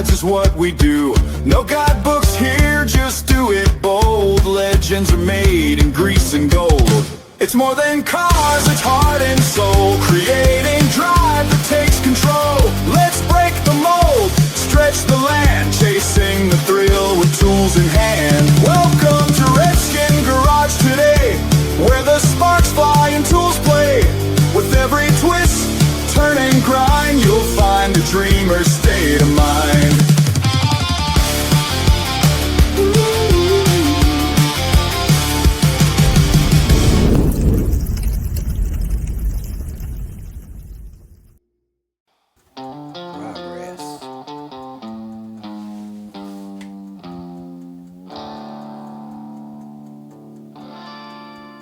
guides is what we do. No guidebooks here, just do it bold. Legends are made in grease and gold. It's more than cars, it's heart and soul. Creating drive that takes control. Let's break the mold, stretch the land, chasing the thrill with tools in hand. Welcome to Redskin Garage today, where the sparks fly and tools play. With every twist, turn and grind, you'll find a dreamer's state of mind.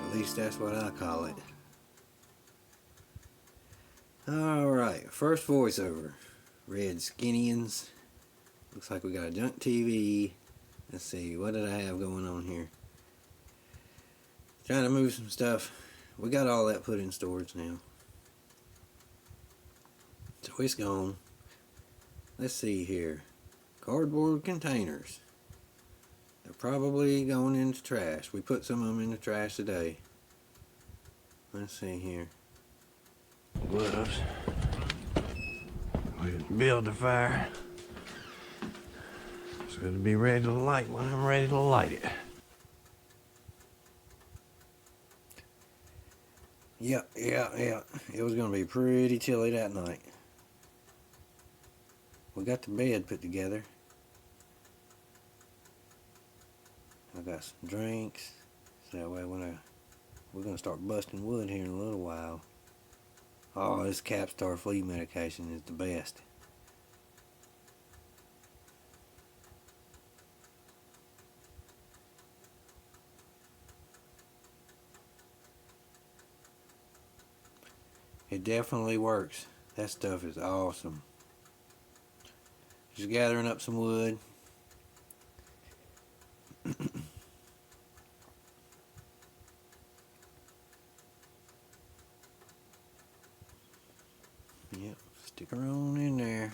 At least that's what I call it. Alright, first voiceover. Redskinians. Looks like we got a junk TV. Let's see, what did I have going on here? Trying to move some stuff. We got all that put in storage now. So it's gone. Let's see here. Cardboard containers. They're probably going into trash. We put some of them in the trash today. Let's see here. Gloves. We build the fire. It's going to be ready to light when I'm ready to light it. Yeah. It was going to be pretty chilly that night. We got the bed put together. I got some drinks. So that way when we're going to start busting wood here in a little while. Oh, this Capstar flea medication is the best. It definitely works. That stuff is awesome. Just gathering up some wood. Yep, stick her on in there.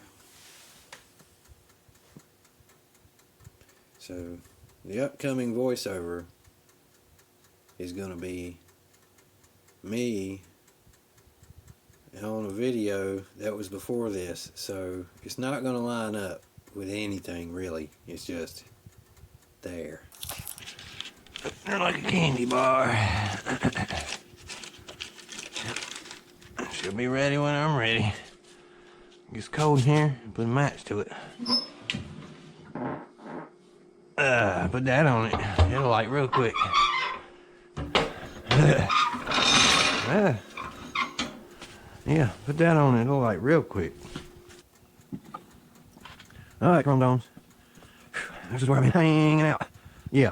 So, the upcoming voiceover is going to be me on a video that was before this, so it's not going to line up with anything really. It's just there. They're like a candy bar. She'll be ready when I'm ready. It gets cold in here, put a match to it. Put that on it. It'll light real quick. Yeah, put that on it. It'll light real quick. Alright, Chrome Domes. This is where I've been hanging out. Yeah.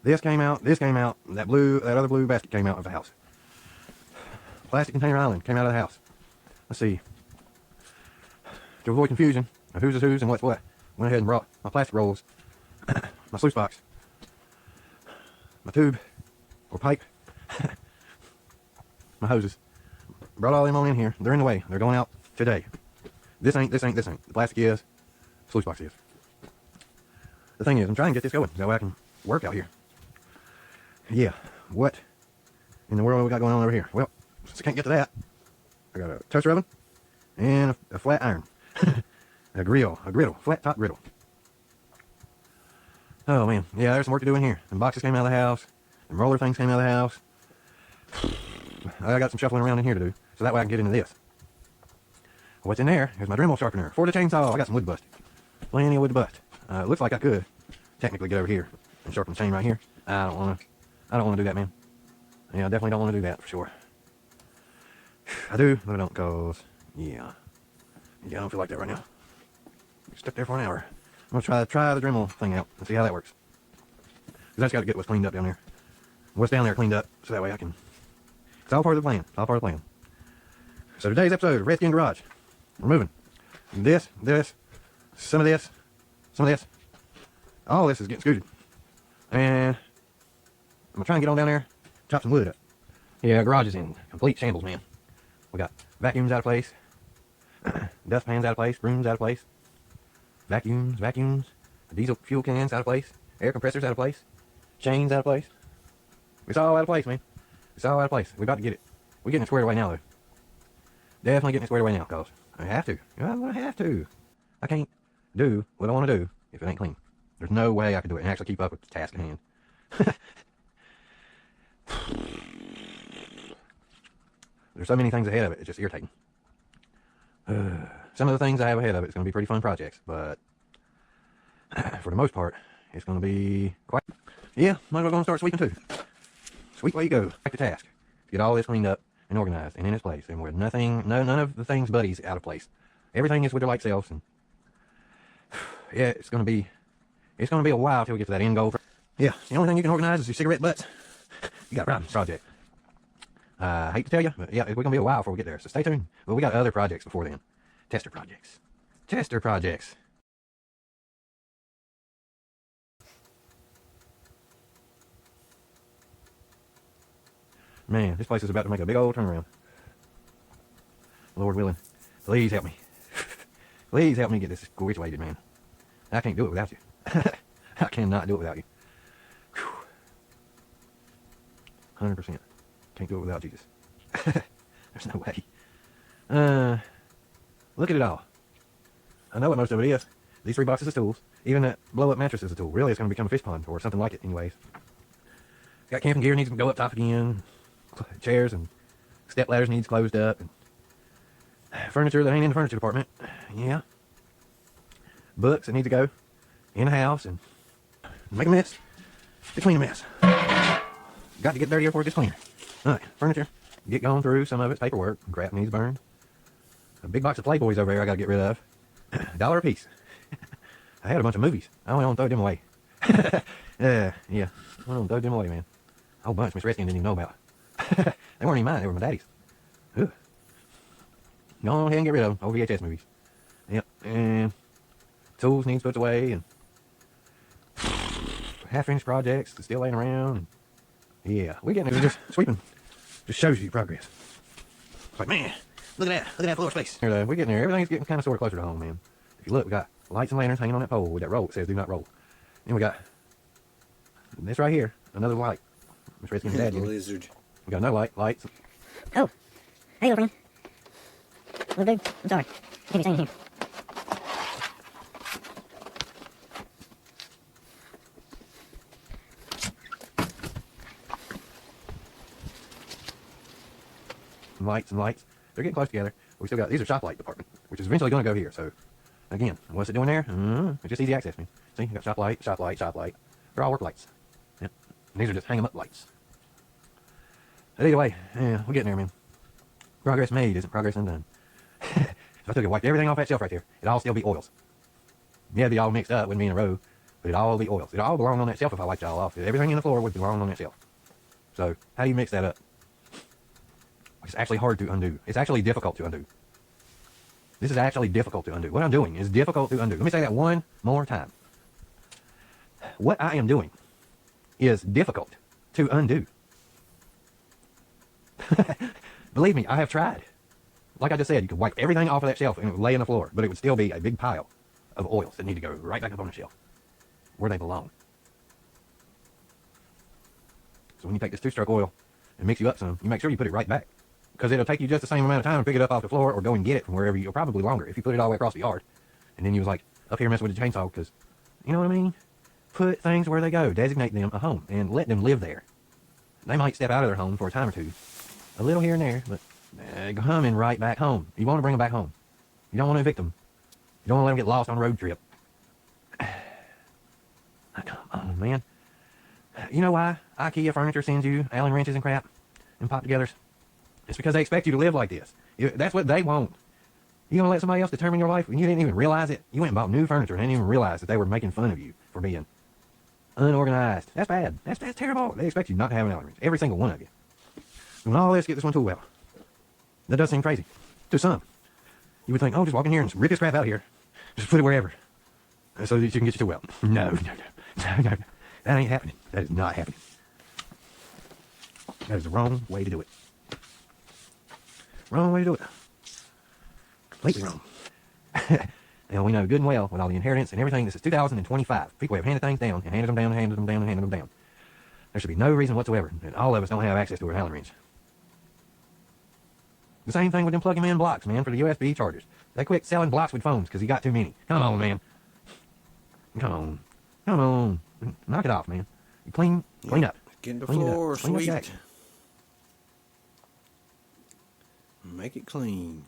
This came out, that other blue basket came out of the house. Plastic container island came out of the house. Let's see. To avoid confusion of whose is whose and what's what, went ahead and brought my plastic rolls, my sluice box, my tube or pipe, my hoses. Brought all them on in here. They're in the way. They're going out today. This ain't. The plastic is. Sluice box is. The thing is, I'm trying to get this going. That way I can work out here. Yeah. What in the world we got going on over here? Well, since I can't get to that, I got a toaster oven and a flat iron. a griddle, flat top griddle. Oh man, yeah, there's some work to do in here. Some boxes came out of the house. Some roller things came out of the house. I got some shuffling around in here to do, so that way I can get into this. What's in there is my Dremel sharpener for the chainsaw. I got some wood to bust. Plenty of wood to bust. It looks like I could technically get over here and sharpen the chain right here. I don't want to do that, man. Yeah, I definitely don't want to do that for sure. I do, but I don't, cause yeah, I don't feel like that right now. Stuck there for an hour. I'm gonna try the Dremel thing out and see how that works. Cause I just got to get what's cleaned up down there. What's down there cleaned up, so that way I can. It's all part of the plan. It's all part of the plan. So today's episode of Redskin Garage. We're moving. This, some of this. All this is getting scooted. And I'm gonna try and get on down there, chop some wood up. Yeah, garage is in complete shambles, man. We got vacuums out of place, dustpans out of place, brooms out of place, Vacuums, diesel fuel cans out of place, air compressors out of place, chains out of place. It's all out of place, man. It's all out of place. We're about to get it. We're getting it squared away now, though. Definitely getting it squared away now, cause I have to. I'm gonna have to. I can't do what I want to do if it ain't clean. There's no way I can do it and actually keep up with the task at hand. There's so many things ahead of it, it's just irritating. Some of the things I have ahead of it is going to be pretty fun projects, but for the most part, it's going to be quite... Yeah, might as well go and start sweeping too. Sweep while you go. Back to task. Get all this cleaned up and organized and in its place, and where none of the things buddies out of place. Everything is with their like selves, and yeah, it's going to be a while till we get to that end goal. Yeah, the only thing you can organize is your cigarette butts. You got right on this project. I hate to tell you, but yeah, we're going to be a while before we get there, so stay tuned. But we got other projects before then. Tester projects. Tester projects. Man, this place is about to make a big old turnaround. Lord willing. Please help me. Please help me get this situated, man. I can't do it without you. I cannot do it without you. 100%. Can't do it without Jesus. There's no way. Look at it all. I know what most of it is. These 3 boxes of tools. Even that blow-up mattress is a tool. Really, it's going to become a fish pond or something like it anyways. Got camping gear needs to go up top again. Chairs and step ladders needs closed up. And furniture that ain't in the furniture department. Yeah. Books that need to go in the house and make a mess. To clean a mess. Got to get dirtier before it gets cleaner. Alright, furniture. Get going through some of its paperwork. Crap needs burned. A big box of Playboys over there I got to get rid of. $1 a piece. I had a bunch of movies. I went on and throw them away. Yeah. I went on and throw them away, man. A whole bunch Miss Redskins didn't even know about. They weren't even mine. They were my daddy's. Ugh. Go ahead and get rid of them. Old VHS movies. Yep. And tools needs put away. And half-finished projects still laying around. And yeah, we're getting just sweeping. Just shows you progress. It's like, man, look at that floor space. We're getting there. Everything's getting kind of sort of closer to home, man. If you look, we got lights and lanterns hanging on that pole with that roll that says do not roll. Then we got this right here, another light. Miss Redskins' dad gave me. Lizard. We got another lights. Oh, hey, old friend. Little dude, I'm sorry. Can't be staying here. Lights and lights. They're getting close together. We still got, these are shop light department, which is eventually going to go here. So, again, what's it doing there? It's just easy access, man. See, you got shop light. They're all work lights. Yep. And these are just hang 'em up lights. But either way, yeah, we're getting there, man. Progress made isn't progress undone. If I took and wiped everything off that shelf right there, it'd all still be oils. Yeah, it'd be all mixed up, wouldn't be in a row, but it'd all be oils. It'd all belong on that shelf if I wiped it all off. Everything in the floor would belong on that shelf. So, how do you mix that up? It's actually hard to undo. It's actually difficult to undo. This is actually difficult to undo. What I'm doing is difficult to undo. Let me say that one more time. What I am doing is difficult to undo. Believe me, I have tried. Like I just said, you could wipe everything off of that shelf and it would lay on the floor, but it would still be a big pile of oils that need to go right back up on the shelf where they belong. So when you take this 2-stroke oil and mix you up some, you make sure you put it right back. Because it'll take you just the same amount of time to pick it up off the floor or go and get it from wherever you're probably longer if you put it all the way across the yard. And then you was like up here messing with the chainsaw because, you know what I mean? Put things where they go. Designate them a home and let them live there. They might step out of their home for a time or two. A little here and there, but they're coming right back home. You want to bring them back home. You don't want to evict them. You don't want to let them get lost on a road trip. Come on, man. You know why IKEA furniture sends you Allen wrenches and crap and pop togethers? It's because they expect you to live like this. That's what they want. You gonna let somebody else determine your life when you didn't even realize it? You went and bought new furniture and didn't even realize that they were making fun of you for being unorganized. That's bad. That's terrible. They expect you not to have an Allen wrench. Every single one of you. When all this, get this one tool out. That does seem crazy. To some. You would think, oh, just walk in here and rip this crap out here. Just put it wherever. So that you can get your tool out. No. That ain't happening. That is not happening. That is the wrong way to do it. Wrong way to do it. Completely wrong. And we know good and well, with all the inheritance and everything, this is 2025. People have handed things down and handed them down and handed them down and handed them down. There should be no reason whatsoever that all of us don't have access to our Allen wrench. The same thing with them plug-in in blocks, man, for the USB chargers. They quit selling blocks with phones because you got too many. Come on, man. Come on. Come on. Knock it off, man. You clean up. Get the Clean it up. floor Clean up, Jack. sweet. Make it clean.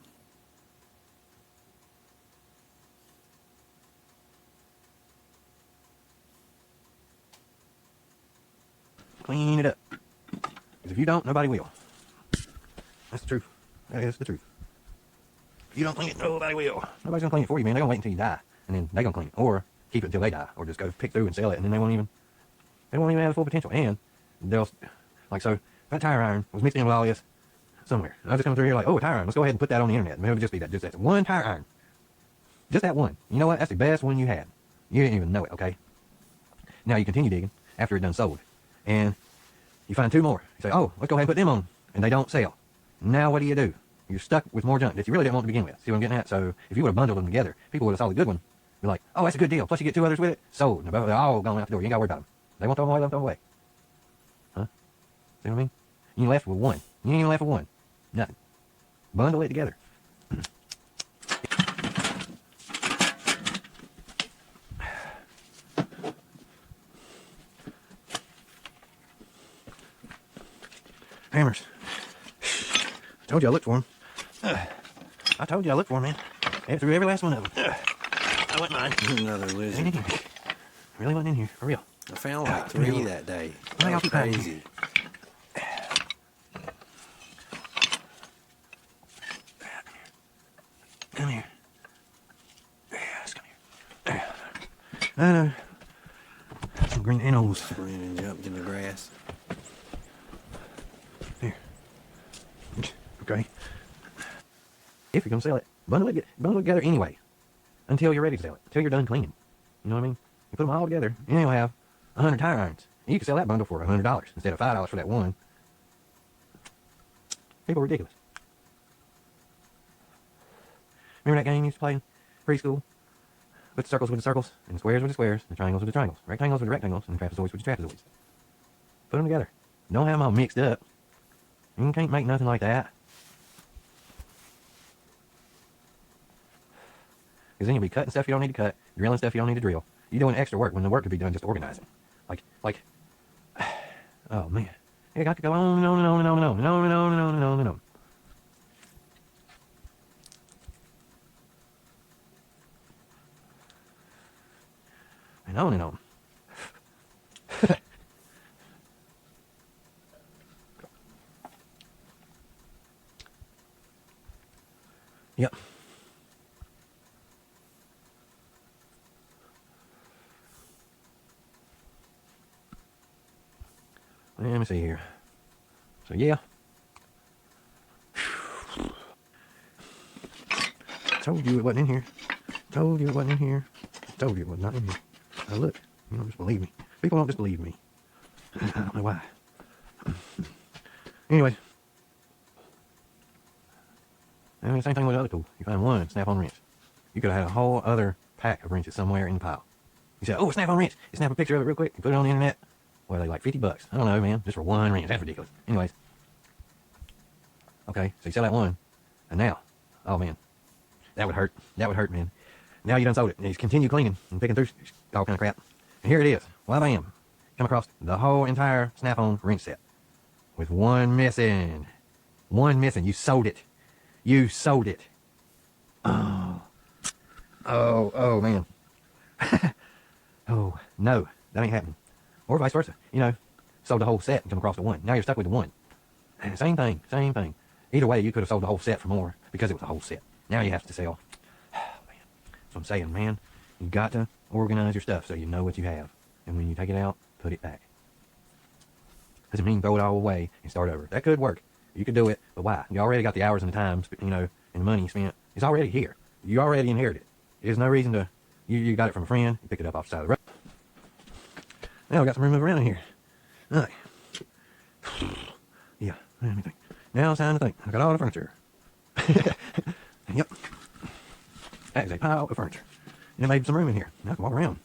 Clean it up. Because if you don't, nobody will. That's the truth. That is the truth. If you don't clean it, nobody will. Nobody's gonna clean it for you, man. They're gonna wait until you die, and then they're gonna clean it, or keep it until they die, or just go pick through and sell it, and then they won't even have the full potential. And they'll, like, so that tire iron was mixed in with all this somewhere. I was just coming through here like, oh, a tire iron. Let's go ahead and put that on the internet. Maybe it'll just be that, just that one tire iron, just that one. You know what? That's the best one you had. You didn't even know it. Okay. Now you continue digging after it done sold, and you find two more. You say, oh, let's go ahead and put them on, and they don't sell. Now what do? You're stuck with more junk that you really didn't want to begin with. See what I'm getting at? So if you would have bundled them together, people would have saw the good one. Be like, oh, that's a good deal. Plus you get two others with it. Sold. And they're all going out the door. You ain't got to worry about them. They won't throw them away. Let them throw them away. Huh? See what I mean? You ain't left with one. You ain't even left with one. Nothing. Bundle it together. Hammers. I told you I looked for them. I told you I looked for them, man. Ate through every last one of them. I went mine. Another Ain't lizard. in here. Really wasn't in here, for real. I found like 3 that day. I'll That was keep finding crazy. Come here. Yes, come here. I know. Some green animals. Ran and jumped in the grass. Here. Okay. If you're gonna sell it, bundle it together anyway. Until you're ready to sell it. Until you're done cleaning. You know what I mean? You put them all together, and you'll have 100 tire irons. And you can sell that bundle for $100 instead of $5 for that one. People are ridiculous. Remember that game you used to play in preschool? Put the circles with the circles, and the squares with the squares, and the triangles with the triangles, rectangles with the rectangles, and the trapezoids with the trapezoids. Put them together. Don't have them all mixed up. You can't make nothing like that. Because then you'll be cutting stuff you don't need to cut, drilling stuff you don't need to drill. You're doing extra work when the work could be done just organizing. Like, oh man. It got to go on and on and on and on and on and on and on and on and on and on. And on and on. Yep. Let me see here. So yeah. Told you it wasn't in here. Told you it wasn't in here. Told you it was not in here. Now look, you don't just believe me. People don't just believe me. I don't know why. Anyway. And the same thing with the other tool. You find one snap-on wrench. You could have had a whole other pack of wrenches somewhere in the pile. You say, oh, a snap-on wrench. You snap a picture of it real quick. You put it on the internet. Well, they like $50. I don't know, man. Just for one wrench. That's ridiculous. Anyways. Okay, so you sell that one. And now, oh man, that would hurt. That would hurt, man. Now you done sold it. And you continue cleaning and picking through all kind of crap. And here it is. Well, bam. Come across the whole entire snap-on wrench set. With one missing. One missing. You sold it. You sold it. Oh. Oh, man. Oh, no. That ain't happening. Or vice versa. You know, sold the whole set and come across the one. Now you're stuck with the one. Same thing. Same thing. Either way, you could have sold the whole set for more because it was a whole set. Now you have to sell. Oh, man. That's what I'm saying, man. You got to organize your stuff so you know what you have. And when you take it out, put it back. Doesn't mean throw it all away and start over. That could work. You could do it, but why? You already got the hours and the time, you know, and the money spent. It's already here. You already inherited it. There's no reason to, you got it from a friend, you pick it up off the side of the road. Now we got some room to move around in here. All right. Yeah, let me think. Now it's time to think. I got all the furniture. Yep. That is a pile of furniture. And it made some room in here. Now I can walk around.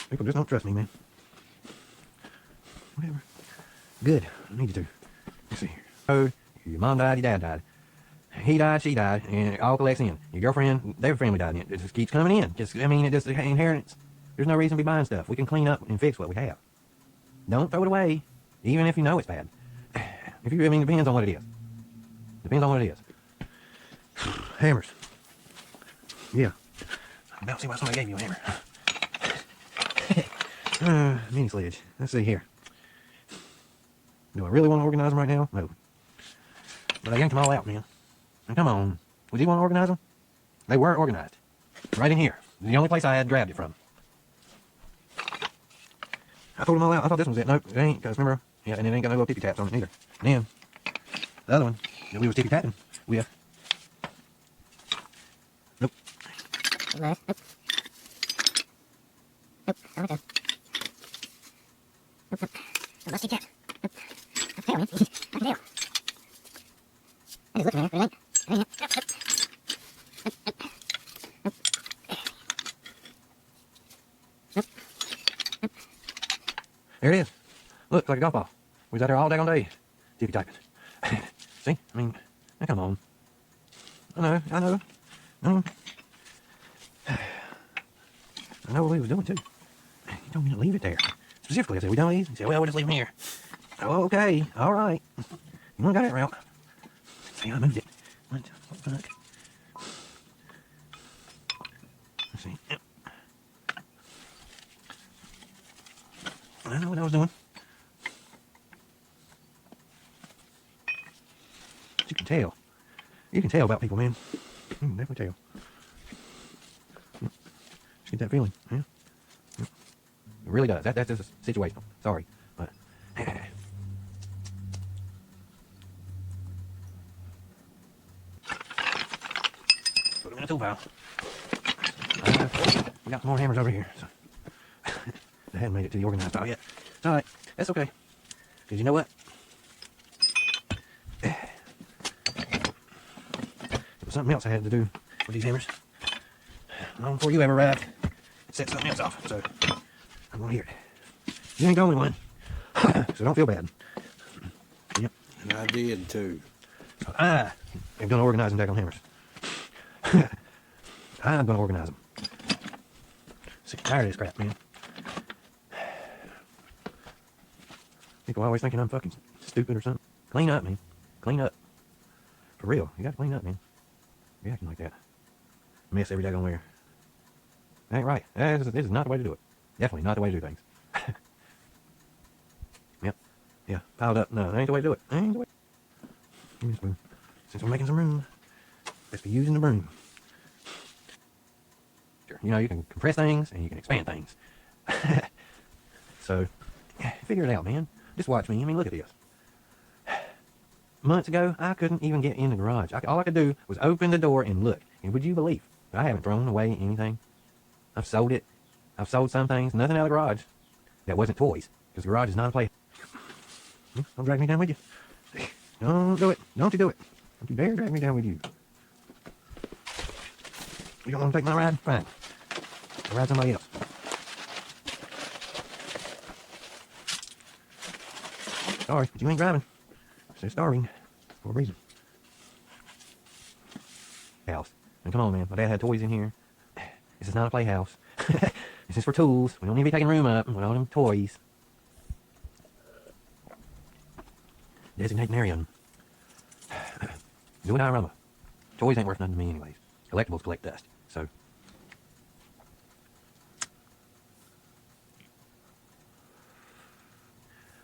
People just don't trust me, man. Whatever. Good. I need you to. Let's see here. So, your mom died, your dad died. He died, she died, and it all collects in. Your girlfriend, their family died, and it just keeps coming in. It just inheritance. There's no reason to be buying stuff. We can clean up and fix what we have. Don't throw it away, even if you know it's bad. It depends on what it is. Depends on what it is. Hammers. Yeah. I'm about to see why somebody gave you a hammer. Mini sledge. Let's see here. Do I really want to organize them right now? No. But I yanked them all out, man. And come on. Would you want to organize them? They were organized. Right in here. The only place I had grabbed it from. I pulled them all out. I thought this was it. Nope, it ain't. Because remember, yeah, and it ain't got no little tippy taps on it either. And then, the other one that we was tippy tapping with. Nope. Nope. Nope. Oh, okay. Nope. Nope. Oh, musty cat. Nope. That's tail, man. I can tell. I just looked at it, but it ain't. It ain't. Nope. Nope. Nope. Nope. Nope. Nope. There it is. Looks like a golf ball. We was out there all day on day. Tippy tapping. See? I mean, now come on. I know. I know what we was doing too. You told me to leave it there. Specifically, I said, we don't leave. He said, well, we'll just leave them here. Oh, okay. All right. You want to go that route? See, I moved it. What the fuck? Let's see. Yep. I know what I was doing. But you can tell. You can tell about people, man. You can definitely tell. Just get that feeling, yeah. It really does. That's just situational. Sorry, but put them in a tool pile. We got some more hammers over here. So I hadn't made it to the organized pile yet. It's all right. That's okay. Because you know what? It was something else I had to do with these hammers. Long before you ever arrived, it set something else off. So I'm gonna hear it. You ain't the only one. So don't feel bad. Yep. And I did too. So I am gonna organize them daggone hammers. I'm gonna organize them. Sick and tired of this crap, man. People always thinking I'm fucking stupid or something. Clean up, man. Clean up. For real. You gotta clean up, man. You're acting like that. Mess every daggone where. That ain't right. This is not the way to do it. Definitely not the way to do things. Yep. Yeah. Piled up. No, that ain't the way to do it. That ain't the way. Give me a spoon. Since we're making some room, let's be using the broom. Sure. You know, you can compress things and you can expand things. So, figure it out, man. Just watch me. I mean, look at this. Months ago, I couldn't even get in the garage. All I could do was open the door and look. And would you believe I haven't thrown away anything? I've sold it. I've sold some things. Nothing out of the garage that wasn't toys. Because the garage is not a play. Don't drag me down with you. Don't do it. Don't you do it. Don't you dare drag me down with you. You don't want to take my ride? Fine. I'll ride somebody else. Sorry, but you ain't driving. They're starving for a reason. House. And come on, man. My dad had toys in here. This is not a playhouse. This is for tools. We don't need to be taking room up with all them toys. Designate an area. Do a diorama. Toys ain't worth nothing to me anyways. Collectibles collect dust. So.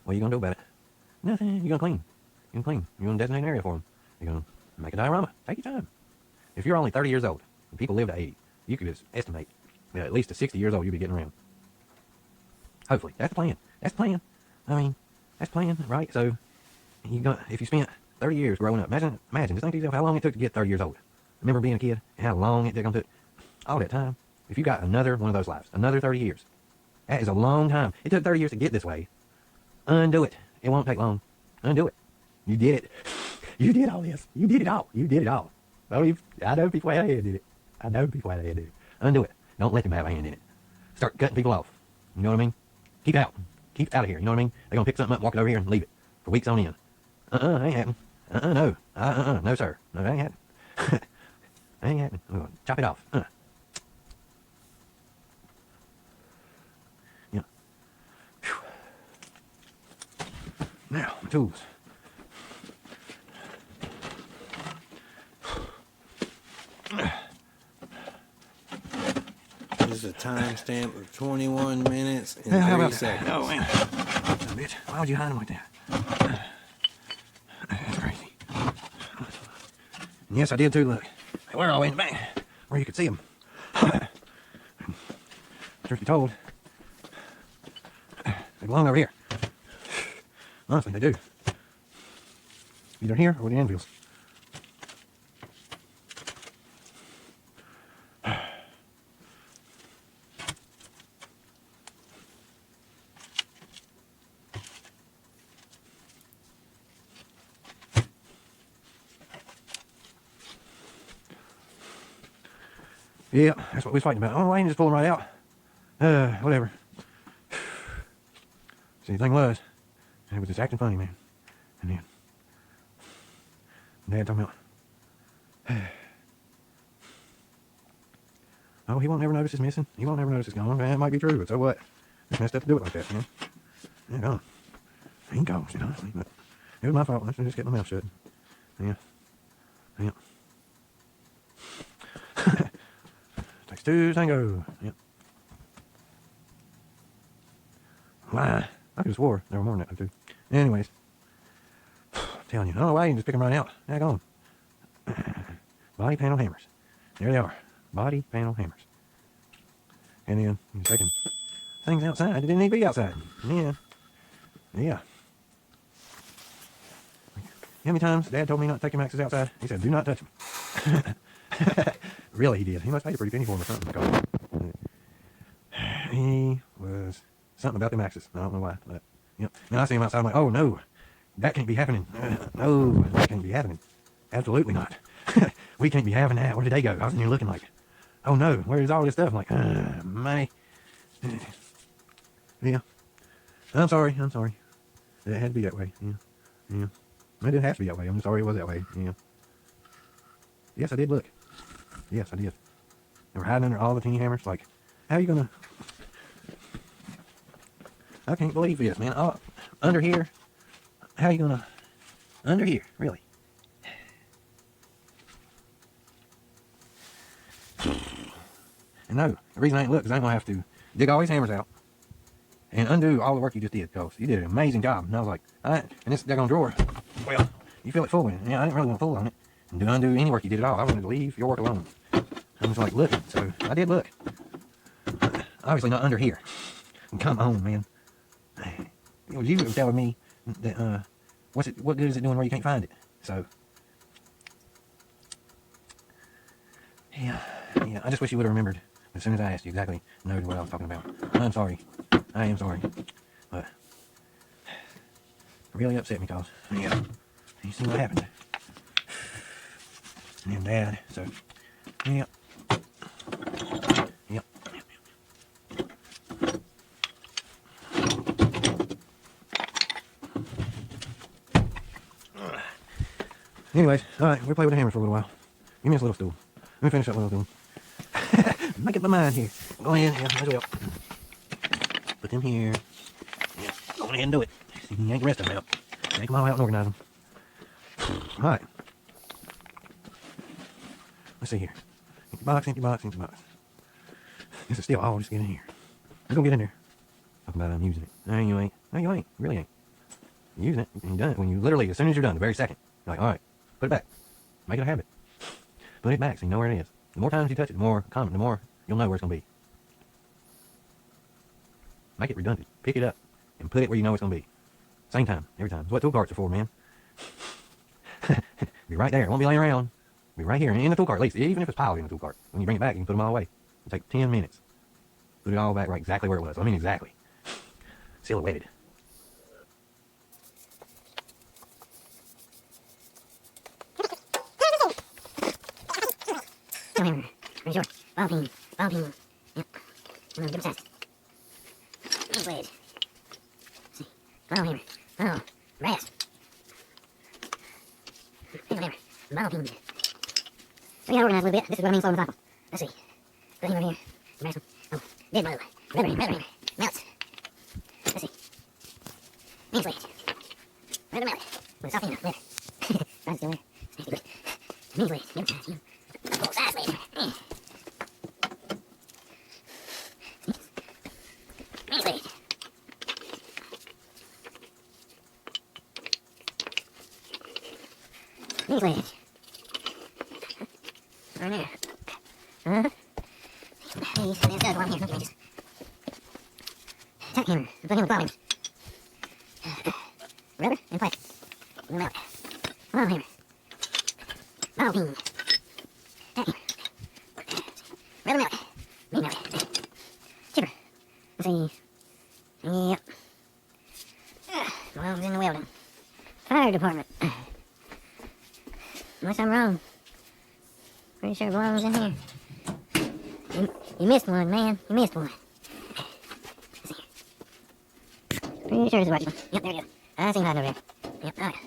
What are you going to do about it? Nothing. You're going to clean. You're going to clean. You're going to designate an area for them. You're going to make a diorama. Take your time. If you're only 30 years old, and people live to 80, you could just estimate that at least to 60 years old you'll be getting around. Hopefully. That's the plan. That's the plan. I mean, that's the plan, right? So, if you spent 30 years growing up, imagine, just think to yourself how long it took to get 30 years old. Remember being a kid and how long it took all that time? If you got another one of those lives, another 30 years, that is a long time. It took 30 years to get this way. Undo it. It won't take long. Undo it. You did it. You did all this. You did it all. You did it all. I know people out here did it. I know people have a hand in it. Undo it. Don't let them have a hand in it. Start cutting people off. You know what I mean? Keep out. Keep out of here. You know what I mean? They're gonna pick something up, walk it over here, and leave it for weeks on end. Ain't happening. No. No, sir. No, that ain't happening. Ain't happening. We're gonna chop it off. Yeah. Whew. Now, my tools. There's a timestamp of 21 minutes and How 3 about that? seconds. Oh, man. Oh, bitch. Why would you hide them like that? That's crazy. And yes, I did too, look. They were all the way in the back, where you could see them. Truth be told, they belong over here. Honestly, they do. Either here or the anvils. Yeah, that's what we was fighting about. Oh, I ain't just pulling right out. Whatever. See, the thing was, it was just acting funny, man. And then, Dad talking about, oh, he won't ever notice it's missing. He won't ever notice it's gone. That might be true, but so what? It's messed up to do it like that, man. Yeah, gone. He goes, you know. But it was my fault. I should just get my mouth shut. Yeah. Yeah. Takes two to tango. Yep. Why? I could have swore there were more than that, too. Anyways. I'm telling you, I don't know why you can just pick them right out. Heck on. Body panel hammers. There they are. Body panel hammers. And then you're taking things outside that didn't need to be outside. Yeah. Yeah. How many times Dad told me not to take your maxes outside? He said, do not touch them. Really, he did. He must pay a pretty penny for them or something. Because he was something about the maxes. I don't know why. But, yep. And I see him outside. I'm like, oh, no. That can't be happening. No, that can't be happening. Absolutely not. We can't be having that. Where did they go? I was in here looking like, oh, no. Where's all this stuff? I'm like, money. Yeah. I'm sorry. I'm sorry. It had to be that way. Yeah. Yeah. It didn't have to be that way. I'm sorry it was that way. Yeah. Yes, I did look. Yes, I did. They were hiding under all the teeny hammers. Like, how are you gonna... I can't believe this, man. Oh, under here. How are you gonna... Under here, really. And no, the reason I ain't look is I ain't gonna have to dig all these hammers out and undo all the work you just did, because you did an amazing job. And I was like, alright, and this daggone drawer, well, you feel it full. And yeah, I didn't really want to pull on it and do undo any work you did at all. I wanted to leave your work alone. I'm just like, look. So I did look. Obviously not under here. Come on, man. It was you that was telling me that what good is it doing where you can't find it? So yeah, I just wish you would have remembered as soon as I asked you exactly know what I was talking about. I'm sorry. I am sorry. But it really upset me, cause yeah, you see what happened. And then Dad, so yeah. Yep. Anyways, alright, we'll play with the hammers for a little while. Give me this little stool. Let me finish up little stool. Make up my mind here. Go ahead, yeah, might as well. Put them here. Yeah, go ahead and do it. Yank the rest of them out. Yank them all out and organize them. Alright. Let's see here. Empty box, empty box, empty box. This is still all just get in here. We're gonna get in there. Talking about I'm using it. No, you ain't. No, you ain't. You really ain't. You're using it. And you're done it. When you literally, as soon as you're done, the very second, you're like, alright, put it back. Make it a habit. Put it back so you know where it is. The more times you touch it, the more you'll know where it's gonna be. Make it redundant. Pick it up and put it where you know it's gonna be. Same time, every time. That's what tool carts are for, man. Be right there. It won't be laying around. Be right here in the tool cart, at least. Even if it's piled in the tool cart. When you bring it back, you can put them all away. It'll take 10 minutes. Put it all back right exactly where it was. I mean, exactly. Silhouetted. Pretty sure. Ball peen. Ball peen. Yep. I'm gonna give it a size. These blades. Let's see. Ball hammer. Oh, brass. Hammer, hammer. Ball peen. We gotta organize a little bit. This is what I mean slowing the cycle. Let's see. Put him over here. The brass one. Oh, dead blow. Rubber hammer. Melts. Let's see. Main blade. Leather mallet. With a soft end. Leather. Size still there. Snap good. Main blade. Give it a size. Full size blade. Main blade. Main blade. Right there. Uh-huh. These, and there's the other one here. Okay, just tack hammer. I'm putting him with bobbins. Rubber and plastic. Little mallet. Ball hammer. Ball peen. Tack hammer. Rubber mallet. Main mallet. Chipper. Let's see. Yep. Belongs in the welding. Fire department. Unless I'm wrong. Pretty sure it belongs in here. You missed one, man. You missed one. Let's see. Pretty sure it's a watch one. Yep, there you go. I seen hiding over there. Yep, alright.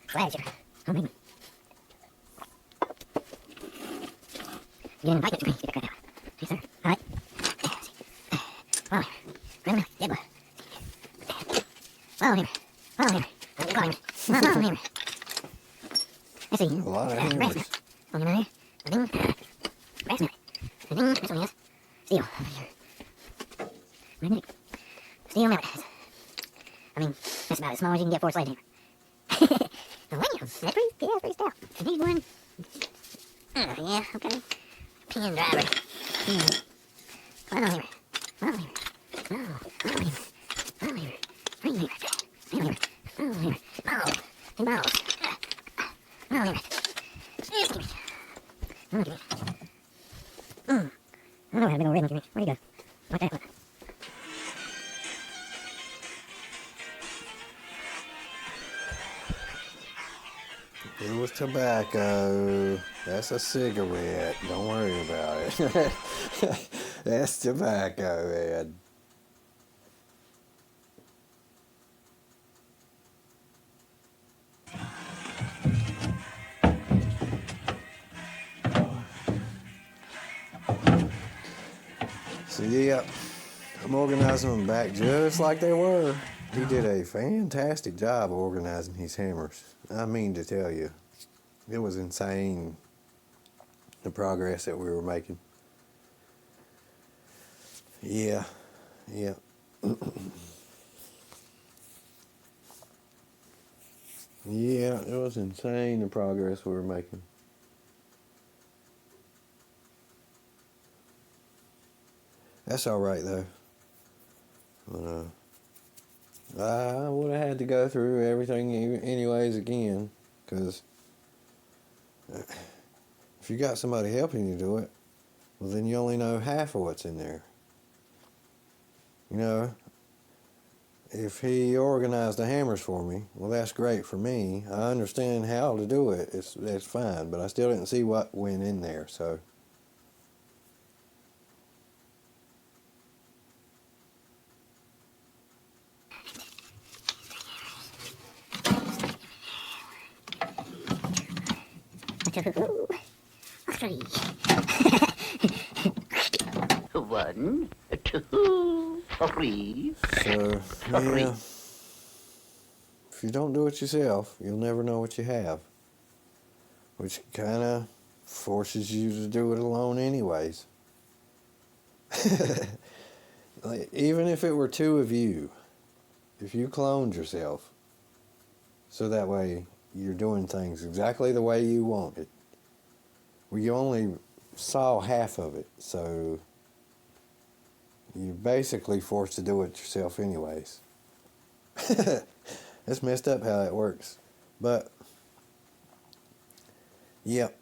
Flag chipper. Oh, maybe. Get in the bike up your Get that crap out. Yes, sir. Alright. Let's see. Ball hammer. Grab him out. Dead boy. Ball hammer. Ball hammer. Ball hammer. Ball hammer. Let's see. A lot of hammers. Brass nut. One in there. A ding. Brass nut. A ding. This one is steel. Magnetic. Steel mallet. I mean, that's about as small as you can get for a sledgehammer. Aluminum. That's pretty stout. And here's one. Yeah, okay. Pin driver. Pin. Ball hammer. Ball hammer. Ball hammer. Ball hammer. Ring hammer. Nail hammer. Ball hammer. Balls. Two balls. Ball hammer. Give me. Oh, give me. I don't know how to big old red one give me. Where'd he go? Like that one. It was tobacco. That's a cigarette. Don't worry about it. That's tobacco, man. So yeah, I'm organizing them back just like they were. He did a fantastic job organizing his hammers. I mean to tell you, it was insane the progress that we were making. Yeah. Yeah, it was insane the progress we were making. That's all right though. I would have had to go through everything anyways again, because if you got somebody helping you do it, well then you only know half of what's in there. You know, if he organized the hammers for me, well that's great for me. I understand how to do it. That's fine, but I still didn't see what went in there, so. Three. 1, 2, 3. So, yeah, if you don't do it yourself, you'll never know what you have, which kind of forces you to do it alone anyways. Like, even if it were two of you, if you cloned yourself, so that way you're doing things exactly the way you want it, well, you only saw half of it, so you're basically forced to do it yourself anyways. It's messed up how it works. But, yep.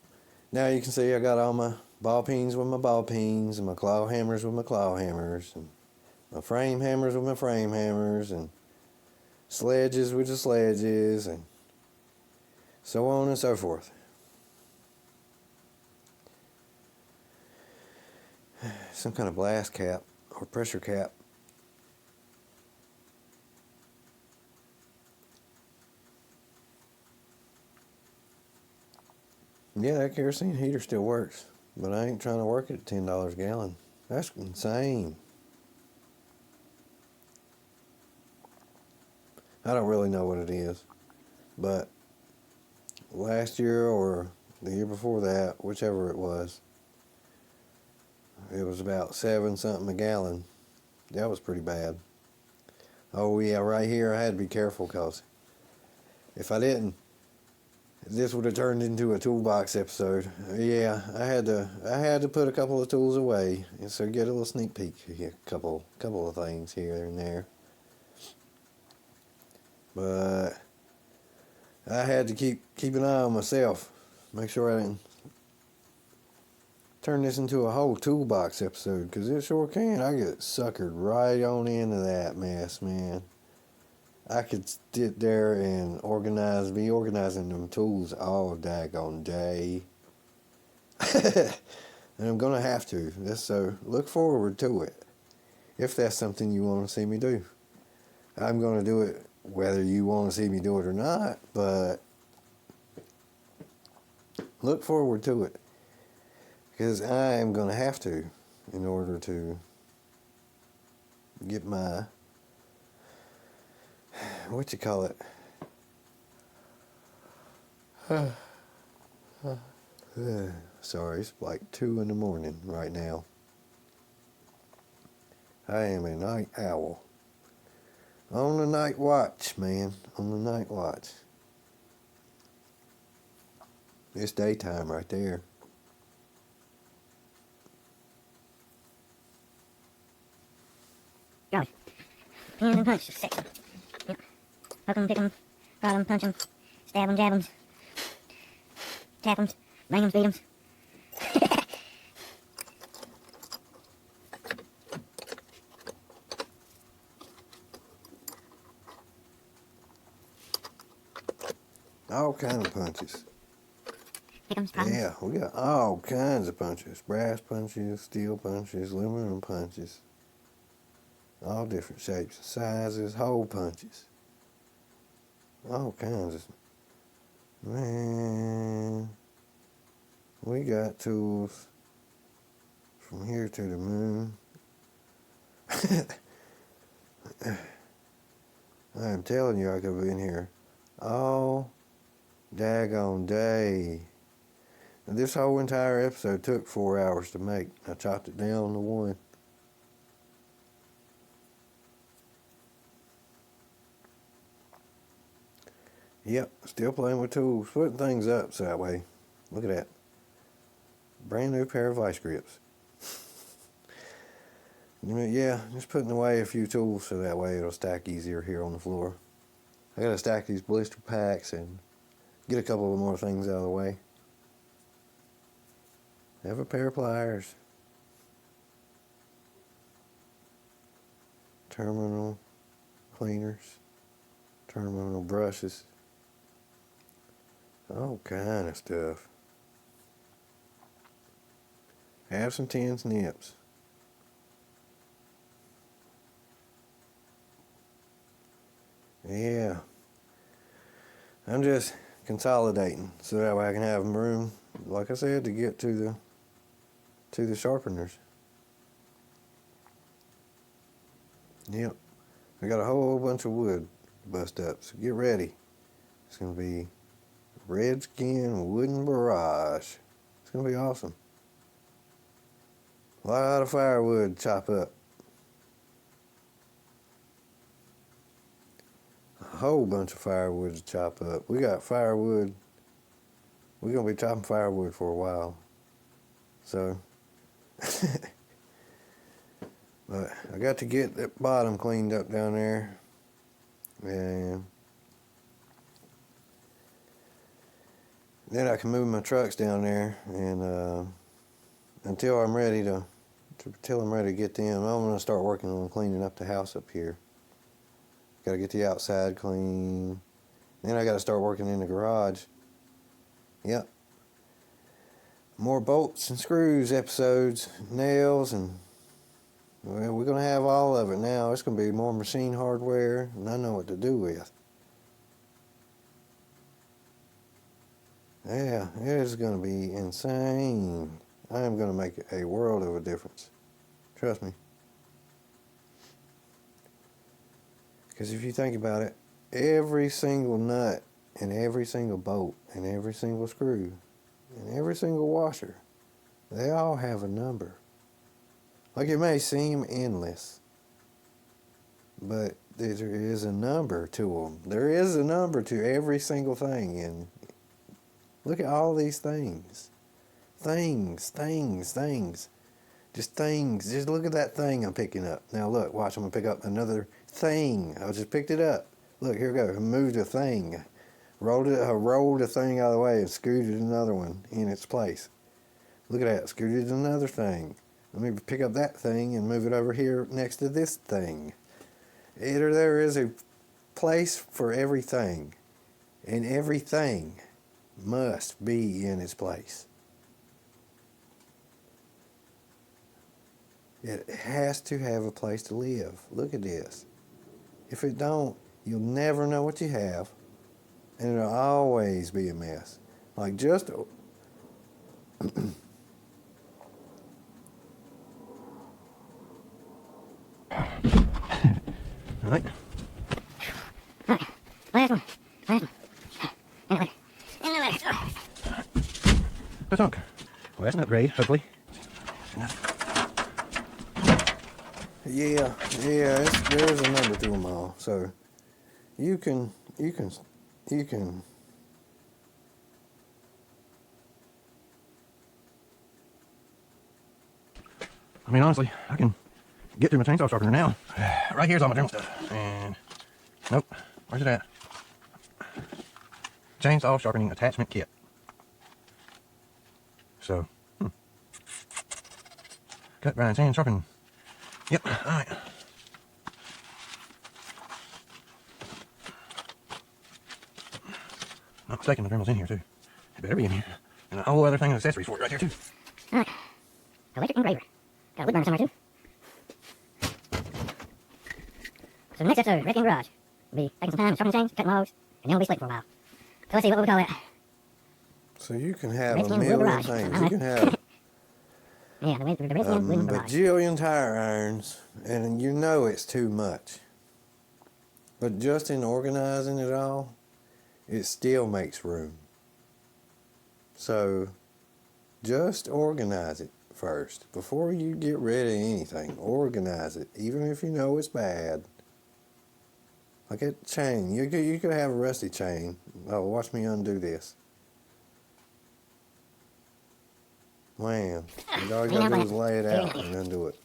Now you can see I got all my ball peens with my ball peens, and my claw hammers with my claw hammers, and my frame hammers with my frame hammers, and sledges with the sledges, and so on and so forth. some kind of blast cap or pressure cap. Yeah, that kerosene heater still works, but I ain't trying to work it at $10 a gallon. That's insane. I don't really know what it is, but last year or the year before that, whichever it was about 7 something a gallon. That was pretty bad. Oh yeah, right here I had to be careful, because if I didn't, this would have turned into a toolbox episode. Yeah, I had to put a couple of tools away, and so get a little sneak peek, a couple of things here and there. But I had to keep an eye on myself, make sure I didn't turn this into a whole toolbox episode, because it sure can. I get suckered right on into that mess, man. I could sit there and be organizing them tools all daggone day. And I'm going to have to. So look forward to it, if that's something you want to see me do. I'm going to do it whether you want to see me do it or not, but look forward to it, because I am going to have to, in order to get my, what you call it, sorry, it's like 2 in the morning right now. I am a night owl. On the night watch, man. On the night watch. It's daytime right there. Golly. Hands and punch, just sexy. Yep. Hook 'em, pick 'em, prod 'em, punch 'em, stab 'em, jab 'em, tap 'em, bang 'em, beat 'em. All kind of punches. Pick 'em, prod 'em. Yeah, we got all kinds of punches. Brass punches, steel punches, aluminum punches. All different shapes and sizes, hole punches. All kinds of... Man, we got tools from here to the moon. I am telling you, I could be in here all daggone day. And this whole entire episode took 4 hours to make. I chopped it down to 1. Yep, still playing with tools, putting things up so that way. Look at that. Brand new pair of vice grips. Yeah, just putting away a few tools so that way it'll stack easier here on the floor. I gotta stack these blister packs and get a couple of more things out of the way. Have a pair of pliers. Terminal cleaners. Terminal brushes. All kind of stuff. Have some tin snips. Yeah. I'm just consolidating so that way I can have room, like I said, to get to the sharpeners. Yep. I got a whole bunch of wood to bust up, so get ready. It's going to be Redskin Wooden Barrage. It's going to be awesome. A lot of firewood to chop up. A whole bunch of firewood to chop up. We got firewood. We're going to be chopping firewood for a while. So, but I got to get that bottom cleaned up down there. And then I can move my trucks down there, and until I'm ready to get them, I'm gonna start working on cleaning up the house up here. Got to get the outside clean. Then I got to start working in the garage. Yep. More bolts and screws episodes, nails, and Well, we're going to have all of it now. It's going to be more machine hardware, and I know what to do with. Yeah, it is going to be insane. I am going to make a world of a difference. Trust me. Because if you think about it, every single nut and every single bolt and every single screw and every single washer, they all have a number. Like, it may seem endless, but there is a number to them. There is a number to every single thing. And look at all these things. Things. Just things. Just look at that thing I'm picking up. Now look, watch, I'm going to pick up another thing. I just picked it up. Look, here we go. I moved a thing. I rolled a thing out of the way and scooted another one in its place. Look at that. Scooted another thing. Let me pick up that thing and move it over here next to this thing. There is a place for everything. And everything must be in its place. It has to have a place to live. Look at this. If it don't, you'll never know what you have, and it'll always be a mess. Like, just All right. Last one. In the letter. That's okay. Well, that's an upgrade, hopefully. Yeah, there's a number to them all. So you can. I mean, honestly, I can get through my chainsaw sharpener now. Right here's all my Dremel stuff. And nope, where's it at? Chainsaw sharpening attachment kit. So, cut, grind, sand, sharpen. Yep, all right. Not mistaken, the Dremel's in here too. It better be in here. And a whole other thing of accessories for it right here too. Alright. Electric engraver. Got a wood burner somewhere too. So the next episode, Wrecking Garage. We'll be taking some time, sharpening chains, cutting logs, and then we'll be sleeping for a while. So let's see, what we call it? So you can have Redskin a Wood million Garage. things. You can have Yeah, the Redskin a Wooden Garage. bajillion tire irons, and you know it's too much. But just in organizing it all, it still makes room. So just organize it first. Before you get rid of anything, organize it, even if you know it's bad. Like a chain. You could have a rusty chain. Oh, watch me undo this. Man, all you gotta do is lay it out and undo it.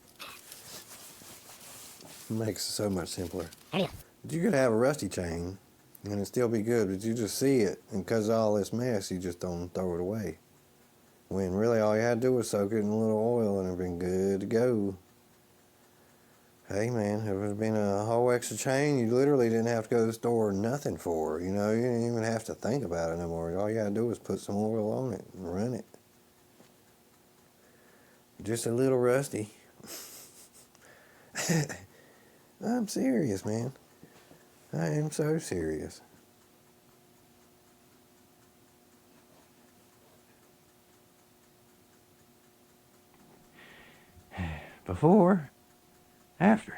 Makes it so much simpler. There you go. But you could have a rusty chain and it still be good, but you just see it, and because of all this mess, you just don't throw it away. When really all you had to do was soak it in a little oil and it'd been good to go. Hey man, if it would have been a whole extra chain, you literally didn't have to go to the store or nothing for it. You know, you didn't even have to think about it no more. All you had to do was put some oil on it and run it. Just a little rusty. I'm serious, man. I am so serious. Before, after.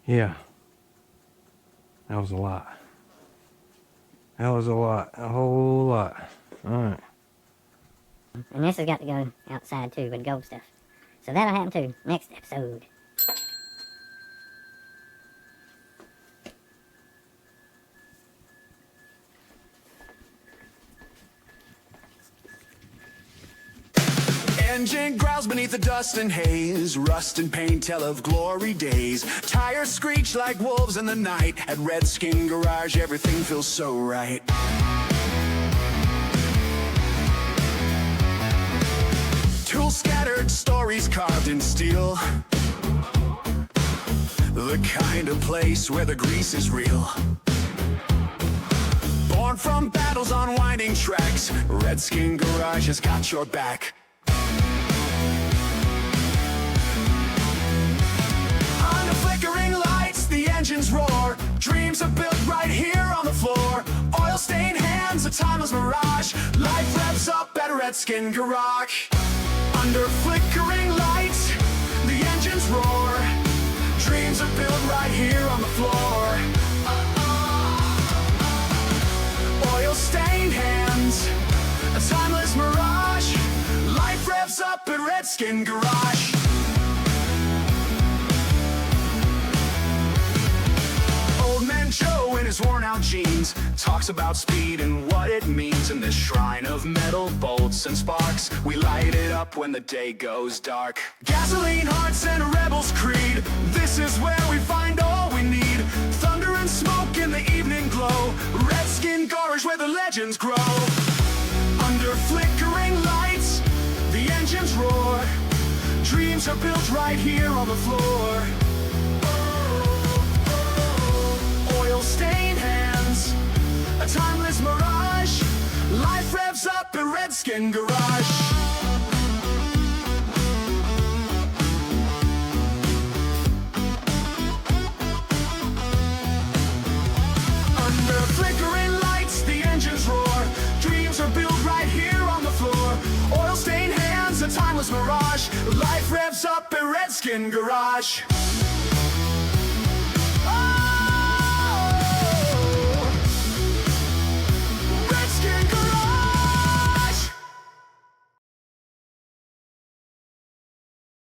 Yeah, that was a lot. That was a lot, a whole lot. All right. And this has got to go outside too with gold stuff. So that'll happen too next episode. Engine growls beneath the dust and haze. Rust and pain tell of glory days. Tires screech like wolves in the night. At Redskin Garage, everything feels so right. Tools scattered, stories carved in steel. the kind of place where the grease is real. Born from battles on winding tracks, Redskin Garage has got your back. Under flickering lights, the engines roar. Dreams are built right here on the floor. Oil-stained hands, a timeless mirage. Life revs up at Redskin Garage. Under flickering lights, the engines roar. Dreams are built right here on the floor. Oil-stained hands, a timeless mirage. Life revs up at Redskin Garage. Old man Joe in his worn-out jeans talks about speed and what it means. In this shrine of metal bolts and sparks, we light it up when the day goes dark. Gasoline hearts and a rebel's creed, this is where we find all we need. Thunder and smoke in the evening glow, Redskin Garage where the legends grow. Under flickering lights, the engines roar. Dreams are built right here on the floor. Oil-stained hands, a timeless mirage. Life revs up at Redskin Garage. Under flickering lights, the engines roar. Dreams are built right here on the floor. Oil-stained hands, a timeless mirage. Life revs up at Redskin Garage.